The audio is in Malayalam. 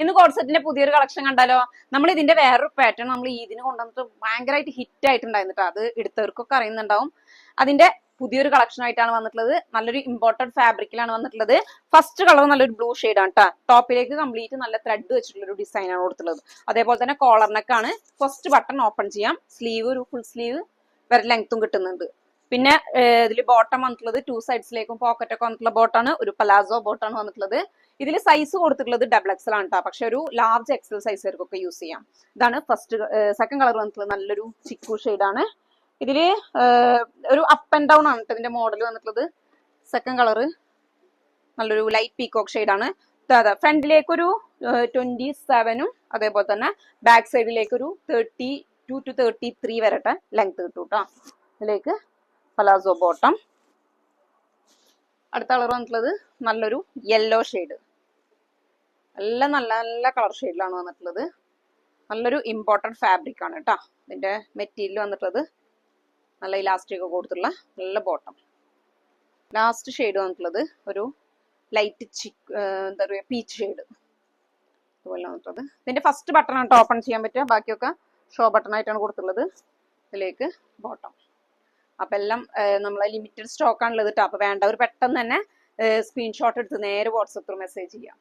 ഇന്ന് കോഡ് സെറ്റിന്റെ പുതിയൊരു കളക്ഷൻ കണ്ടാലോ? നമ്മൾ ഇതിന്റെ വേറൊരു പാറ്റേൺ നമ്മൾ ഇതിന് കൊണ്ടുവന്നിട്ട് ഭയങ്കരമായിട്ട് ഹിറ്റ് ആയിട്ടുണ്ടായിരുന്നു. അത് എടുത്തവർക്കൊക്കെ അറിയുന്നുണ്ടാവും. അതിന്റെ പുതിയൊരു കളക്ഷൻ ആയിട്ടാണ് വന്നിട്ടുള്ളത്. നല്ലൊരു ഇമ്പോർട്ടഡ് ഫാബ്രിക്കിലാണ് വന്നിട്ടുള്ളത്. ഫസ്റ്റ് കളർ നല്ലൊരു ബ്ലൂ ഷെയ്ഡ് ആണ് കേട്ടോ. ടോപ്പിലേക്ക് കംപ്ലീറ്റ് നല്ല ത്രെഡ് വെച്ചിട്ടുള്ള ഒരു ഡിസൈൻ ആണ് കൊടുത്തിട്ടുള്ളത്. അതേപോലെ തന്നെ കോളർ നെക്കാണ്. ഫസ്റ്റ് ബട്ടൺ ഓപ്പൺ ചെയ്യാം. സ്ലീവ് ഒരു ഫുൾ സ്ലീവ് വരെ ലെങ്ത്തും കിട്ടുന്നുണ്ട്. പിന്നെ ഇതിൽ ബോട്ടം വന്നിട്ടുള്ളത് 2 സൈഡ്സിലേക്കും പോക്കറ്റ് ഒക്കെ വന്നിട്ടുള്ള ബോട്ടാണ്. ഒരു പലാസോ ബോട്ടാണ് വന്നിട്ടുള്ളത്. ഇതിൽ സൈസ് കൊടുത്തിട്ടുള്ളത് XXL ആണ് കേട്ടോ. പക്ഷെ ഒരു ലാർജ് XL സൈസുകാർക്കൊക്കെ യൂസ് ചെയ്യാം. ഇതാണ് ഫസ്റ്റ്. സെക്കൻഡ് കളർ വന്നിട്ടുള്ളത് നല്ലൊരു ചിക്കു ഷെയ്ഡാണ്. ഇതില് ഒരു അപ്പ് ആൻഡ് ഡൗൺ ആണ് കേട്ടോ ഇതിന്റെ മോഡൽ വന്നിട്ടുള്ളത്. സെക്കൻഡ് കളർ നല്ലൊരു ലൈറ്റ് പീകോക്ക് ഷെയ്ഡാണ്. ഫ്രണ്ടിലേക്കൊരു 27ഉം അതേപോലെ തന്നെ ബാക്ക് സൈഡിലേക്കൊരു 32 to 33 വരട്ടെ ലെങ്ത് കിട്ടും കേട്ടോ. ഇതിലേക്ക് പലാസോ ബോട്ടം. അടുത്ത കളർ വന്നിട്ടുള്ളത് നല്ലൊരു യെല്ലോ ഷെയ്ഡ്. എല്ലാം നല്ല നല്ല കളർ ഷെയ്ഡിലാണ് വന്നിട്ടുള്ളത്. നല്ലൊരു ഇമ്പോർട്ടൻറ്റ് ഫാബ്രിക് ആണ് കേട്ടോ. ഇതിന്റെ മെറ്റീരിയൽ വന്നിട്ടുള്ളത് നല്ല ഇലാസ്റ്റിക് ഒക്കെ കൊടുത്തുള്ള നല്ല ബോട്ടം. ലാസ്റ്റ് ഷെയ്ഡ് വന്നിട്ടുള്ളത് ഒരു ലൈറ്റ് എന്താ പറയുക പീച്ച് ഷെയ്ഡ് അതുപോലെ വന്നിട്ടുള്ളത്. ഇതിന്റെ ഫസ്റ്റ് ബട്ടൺ ആണ് ഓപ്പൺ ചെയ്യാൻ പറ്റുക. ബാക്കിയൊക്കെ ഷോ ബട്ടൺ ആയിട്ടാണ് കൊടുത്തുള്ളത്. ഇതിലേക്ക് ബോട്ടം. അപ്പൊ എല്ലാം നമ്മളെ ലിമിറ്റഡ് സ്റ്റോക്ക് ആണുള്ളത് കേട്ടോ. അപ്പൊ വേണ്ടവർ പെട്ടെന്ന് തന്നെ സ്ക്രീൻഷോട്ട് എടുത്ത് നേരെ വാട്സപ്പ് ത്രൂ മെസ്സേജ് ചെയ്യാം.